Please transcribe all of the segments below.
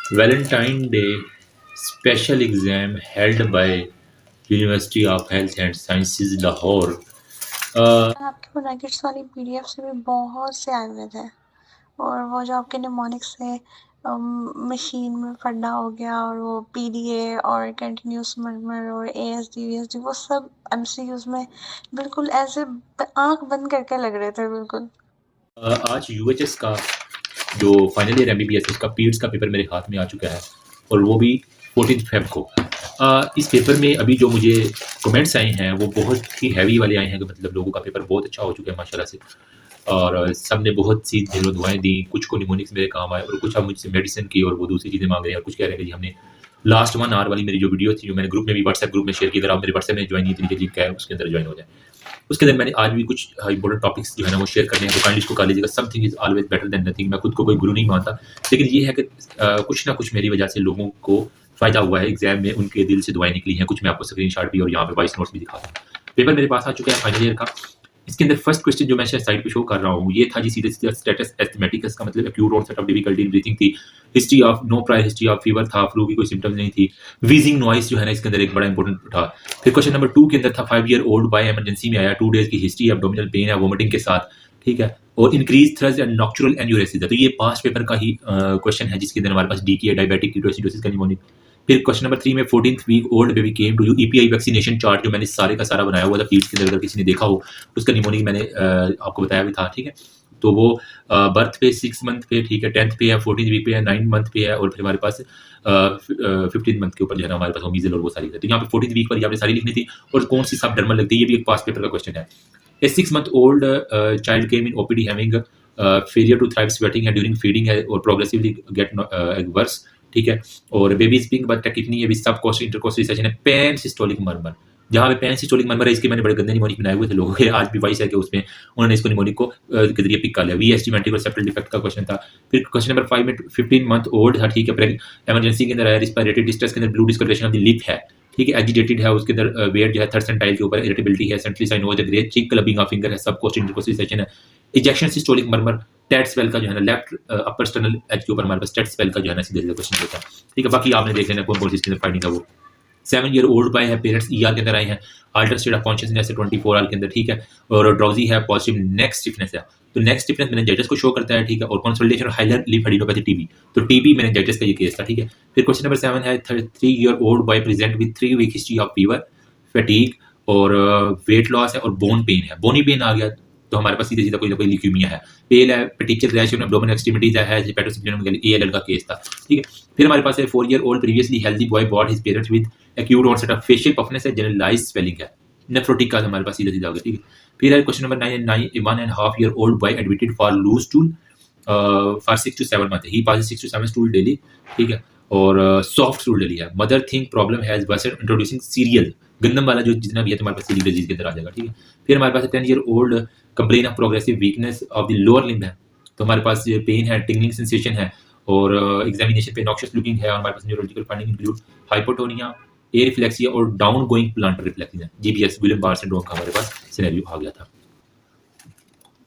Valentine Day special exam held by University of Health and Sciences Lahore. आपके वो nuggets वाली PDF से भी बहुत से आए हुए थे और वो जो आपके निमोनिक से मशीन में फड्डा हो गया और वो पीडीए और कंटिन्यूस मर्मर और एएसडी वीएसडी वो सब एमसीक्यूज में बिल्कुल ऐसे आंख बंद करके लग रहे थे बिल्कुल। आज यूएचएस का जो फाइनल ईयर एमबीबीएस उसका पीड्स का पेपर मेरे हाथ में आ चुका है और वो भी 14 फेब को। इस पेपर में अभी जो मुझे कमेंट्स आए हैं वो बहुत ही हैवी वाले आए हैं कि मतलब लोगों का पेपर बहुत अच्छा हो चुका है माशाल्लाह से। और सब ने बहुत सी दिलो दुआएं दी, कुछ को निमोनिक्स मेरे काम आए और कुछ अब मुझसे मेडिसिन की और वो दूसरी चीज़ें मांग रहे हैं और कुछ कह रहे हैं कि जी हमने लास्ट 1 आवर वाली मेरी जो वीडियो थी जो मैंने ग्रुप में भी व्हाट्सएप ग्रुप में शेयर की, अगर आप मेरे व्हाट्सएप में ज्वाइन नहीं थी लिंक है उसके अंदर ज्वाइन हो जाए। उसके अंदर मैंने आज भी कुछ इंपॉर्टेंट टॉपिक्स जो है ना वो शेयर करने हैं, तो काइंडली इसको कर लीजिएगा। Something is always better than nothing. मैं खुद को कोई गुरु नहीं मानता, लेकिन ये है कि कुछ ना कुछ मेरी वजह से लोगों को फ़ायदा हुआ है एग्जाम में, उनके दिल से दुआएं निकली हैं। कुछ मैं आपको स्क्रीनशॉट भी और यहाँ पे वॉइस नोट्स भी दिखा दूँ। पेपर मेरे पास आ चुका है फाइनल ईयर का। इसके अंदर फर्स्ट क्वेश्चन जो मैं शायद साइड पे शो कर रहा हूँ ये था जी सीधे सीधे स्टेटस एस्थमेटिकस का मतलब acute onset of difficulty in breathing थी। History of no prior history of fever था, फ्लू की कोई सिम्टम्स नहीं थी। वीजिंग नॉइस जो है ना इसके अंदर एक बड़ा इंपॉर्टेंट था। फिर क्वेश्चन नंबर 2 के अंदर था 5 ईयर ओल्ड बाय इमरजेंसी में आया, 2 डेज की हिस्ट्री, एब्डोमिनल पेन है वोमिटिंग के साथ, ठीक है, और increase thrust and nocturnal enuresis है। तो ये पास्ट पेपर का ही क्वेश्चन है जिसके अंदर हमारे पास डी की है, डायबिटिक कीटोसिडोसिस का निमोनिक। फिर क्वेश्चन नंबर 3 में 14th week old baby came to you, EPI vaccination chart जो मैंने सारे का सारा बनाया हुआ था फीड्स के अंदर, अगर किसी ने देखा हो उसका निमोनिक मैंने आपको बताया भी था, ठीक है। तो वो बर्थ पे 6 मंथ पे, ठीक है, 10th पे है, 14th वीक पे है, 9 मंथ पे है और फिर हमारे पास 15 मंथ के ऊपर जो है ना हमारे पास मीजल और वो सारी है। तो यहाँ पे 14th वीक पर यहाँ पे सारी लिखनी थी और कौन सी सब डर्मल लगती है, ये भी एक पास्ट पेपर का क्वेश्चन है। ए 6 month old child came in OPD having failure to thrive sweating है ड्यूरिंग फीडिंग है और प्रोग्रेसिवली गेट वर्स, ठीक है। और बेबी स्पिंग बट कितनी है, सब कोस्ट इंटरकोस्ट रिसेशन है, पेन सिस्टोलिक मर्मर। जहाँ पे पेन सिस्टोलिक मर्मर है इसके मैंने बड़े गंदे निमोनिक बनाए हुए थे लोगों के, आज भी वाइस है कि उसमें उन्होंने इसको निमोनिक को के जरिए पिक कर लिया। वीएसटी वेंट्रिकुलर सेप्टल डिफेक्ट का क्वेश्चन था। फिर क्वेश्चन नंबर 5 में 15 मंथ ओल्ड था, ठीक है, इमरजेंसी के अंदर आया, रिस्पिरेटरी डिस्ट्रेस के अंदर blue discolouration of the lip है, ठीक है, एजिटेटेड है, उसके अंदर वेट जो है थर्ड सेंटाइल के ऊपर, इरिटेबिलिटी है, सेंट्रली साइनोज है, ग्रे चिक क्लबिंग ऑफ फिंगर है, सब कोस्ट इंटरकोस्टल सेशन है, ejection systolic murmur, tet spell का जो है ना लेफ्ट अपर स्टर्नल एज के ऊपर हमारे पास टेट स्पेल का जो है ना सीधे सीधे क्वेश्चन होता है, ठीक है। बाकी आपने देख लेना कौन कौन सी इसके अंदर फाइंडिंग है वो। 7 ईयर ओल्ड बाय है, पेरेंट्स ईआर के अंदर आए हैं, अल्टर स्टेट ऑफ कॉन्शियसनेस है 24 आवर के अंदर, ठीक है, और ड्राउजी है, पॉजिटिव नेक स्टिफनेस है। तो नेक स्टिफनेस मेनिंजाइटिस को शो करता है, ठीक है, और कंसोलिडेशन और हाइलर लिप एडिनोपैथी टीबी, तो टीबी मेनिंजाइटिस का ये केस था, ठीक है। फिर क्वेश्चन नंबर 7 है 3 year old boy present with 3 week history of fever, fatigue और वेट लॉस है और बोन पेन है। बोनी पेन आ गया तो हमारे पास सीधे सीधा कोई ना कोई ल्यूकीमिया है। पेल है, पेटिकुलर रैश ऑन एब्डोमिनल एक्सट्रीमिटीज है, हेपेटोसिग्नल एएलएल का केस था, ठीक है। फिर हमारे पास है 4 year old previously healthy boy brought his parents with acute onset of facial puffiness है, जनरलाइज्ड स्वेलिंग है, नेफ्रोटिक का हमारे पास सीधा सीधा आ गया, ठीक है। फिर है question number 9 1.5 year old boy admitted for loose stool for 6 to 7 month, ही पास 6 to 7 स्टूल डेली, ठीक है, और सॉफ्ट स्टूल डेली है। Mother think problem has worsed introducing cereal, गंदम वाला जो जितना भी है तुम्हारे पास सीरियल डिजीज के अंदर आ जाएगा, ठीक है। फिर हमारे पास 10 year old complain of progressive weakness of the lower limb है, तो हमारे पास पेन है, टिंगलिंग सेंसेशन है और एग्जामिनेशन पे नॉक्शियस लुकिंग है, और हमारे पास न्यूरोलॉजिकल फाइंडिंग इंक्लूड हाइपोटोनिया, ए रिफ्लेक्सिया और डाउन गोइंग प्लांटर रिफ्लेक्सिस है। जीबीएस विलियम बार सिंड्रोम का हमारे पास सिनेरियो आ गया था,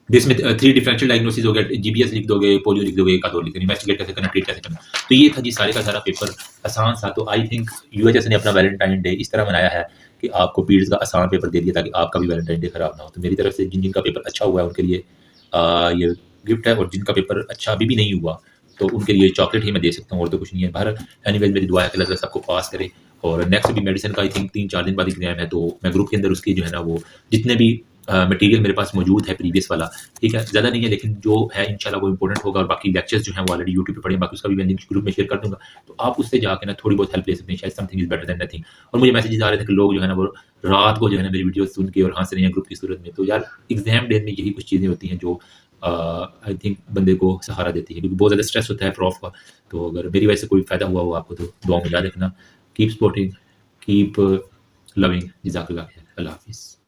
जिसमें 3 डिफरेंशियल डायग्नोसिस हो गया, जीबीएस लिख दोगे, पोलियो लिख दोगे, एक आध और लिख दोगे, इन्वेस्टिगेट कैसे करना, ट्रीट कैसे करना। तो ये था जी सारे का सारा पेपर आसान सा। तो आई थिंक यूएचएस ने अपना वैलेंटाइन डे इस तरह मनाया है कि आपको पीरियड्स का आसान पेपर दे दिया ताकि आपका भी वैलेंटाइन डे खराब ना हो। तो मेरी तरफ से जिन जिनका पेपर अच्छा हुआ है उनके लिए ये गिफ्ट है, और जिनका पेपर अच्छा अभी भी नहीं हुआ तो उनके लिए चॉकलेट ही मैं दे सकता हूँ और तो कुछ नहीं है। बाहर एनीवेज मेरी दुआ है कि अल्लाह ताला सबको पास करे। और नेक्स्ट भी मेडिसिन का आई थिंक 3-4 दिन बाद एग्जाम है, तो मैं ग्रुप के अंदर उसकी जो है ना वो जितने भी मटेरियल मेरे पास मौजूद है प्रीवियस वाला, ठीक है, ज़्यादा नहीं है लेकिन जो है इंशाल्लाह वो इंपॉर्टेंट होगा। और बाकी लेक्चर्स जो हैं वो ऑलरेडी यूट्यूब पे पड़े हैं, बाकी उसका भी मैं लिंक ग्रुप में शेयर कर दूंगा, तो आप उससे जाकर ना थोड़ी बहुत हेल्प ले सकते हैं। शायद something is better than nothing. और मुझे मैसेजेस आ रहे थे कि लोग जो है ना वो रात को जो है ना मेरी वीडियो सुन के और हंस रहे हैं ग्रुप की सूरत में। तो यार एग्जाम डे में यही कुछ चीज़ें होती हैं जो आई थिंक बंदे को सहारा देती है, क्योंकि बहुत ज़्यादा स्ट्रेस होता है प्रॉफ का। तो अगर मेरी वजह से कोई फ़ायदा हुआ हो आपको तो दुआ में याद रखना। कीप सपोर्टिंग, कीप लविंग, जज़ाकल्लाह खैर, अल्लाह हाफिज़।